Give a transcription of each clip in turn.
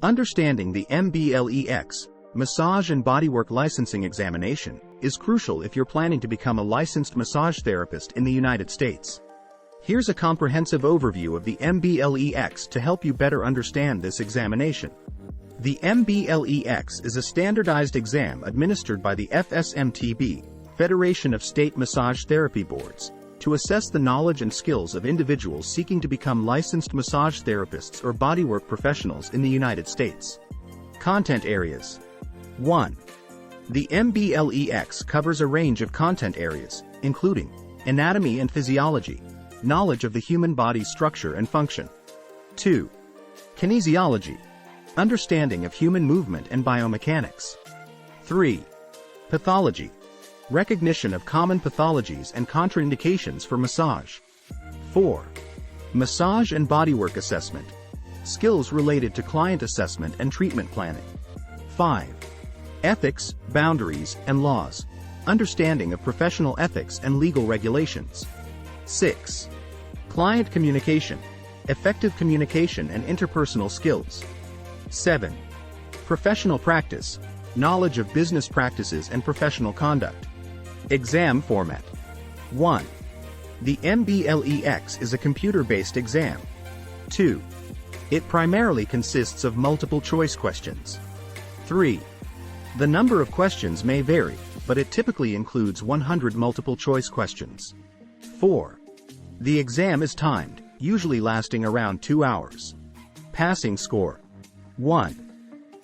Understanding the MBLEX, Massage and Bodywork Licensing Examination, is crucial if you're planning to become a licensed massage therapist in the United States. Here's a comprehensive overview of the MBLEX to help you better understand this examination. The MBLEX is a standardized exam administered by the FSMTB, Federation of State Massage Therapy Boards, to assess the knowledge and skills of individuals seeking to become licensed massage therapists or bodywork professionals in the United States. Content areas. 1. The MBLEX covers a range of content areas, including anatomy and physiology, knowledge of the human body's structure and function. 2. Kinesiology, understanding of human movement and biomechanics. 3. Pathology, recognition of common pathologies and contraindications for massage. 4. Massage and bodywork assessment, skills related to client assessment and treatment planning. 5. Ethics, boundaries, and laws, understanding of professional ethics and legal regulations. 6. Client communication, effective communication and interpersonal skills. 7. Professional practice, knowledge of business practices and professional conduct. Exam format. 1. The MBLEX is a computer-based exam. 2. It primarily consists of multiple-choice questions. 3. The number of questions may vary, but it typically includes 100 multiple-choice questions. 4. The exam is timed, usually lasting around 2 hours. Passing score. 1.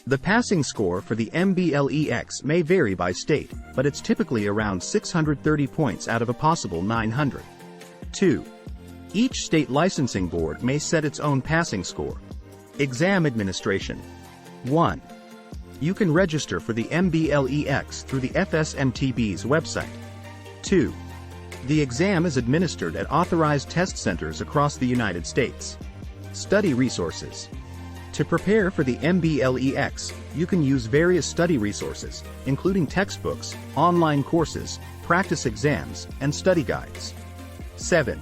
The passing score for the MBLEX may vary by state, but it's typically around 630 points out of a possible 900. 2. Each state licensing board may set its own passing score. Exam administration. 1. You can register for the MBLEX through the FSMTB's website. 2. The exam is administered at authorized test centers across the United States. Study resources. To prepare for the MBLEX, you can use various study resources, including textbooks, online courses, practice exams, and study guides. 7.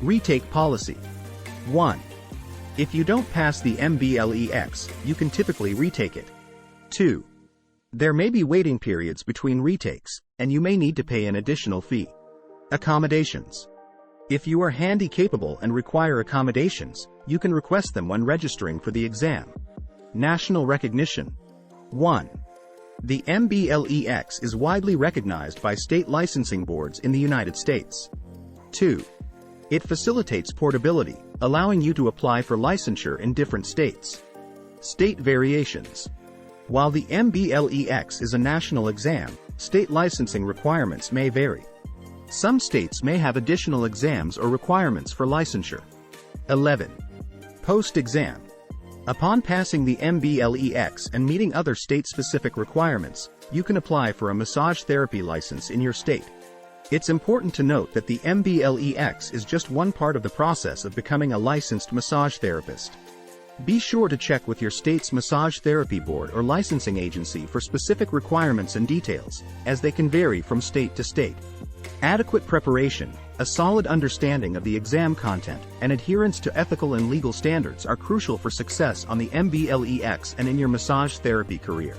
Retake policy. 1. If you don't pass the MBLEX, you can typically retake it. 2. There may be waiting periods between retakes, and you may need to pay an additional fee. Accommodations. If you are handy-capable and require accommodations, you can request them when registering for the exam. National recognition. 1. The MBLEX is widely recognized by state licensing boards in the United States. 2. It facilitates portability, allowing you to apply for licensure in different states. State variations. While the MBLEX is a national exam, state licensing requirements may vary. Some states may have additional exams or requirements for licensure. 11. Post-exam. Upon passing the MBLEX and meeting other state-specific requirements, you can apply for a massage therapy license in your state. It's important to note that the MBLEX is just one part of the process of becoming a licensed massage therapist. Be sure to check with your state's massage therapy board or licensing agency for specific requirements and details, as they can vary from state to state. Adequate preparation, a solid understanding of the exam content, and adherence to ethical and legal standards are crucial for success on the MBLEX and in your massage therapy career.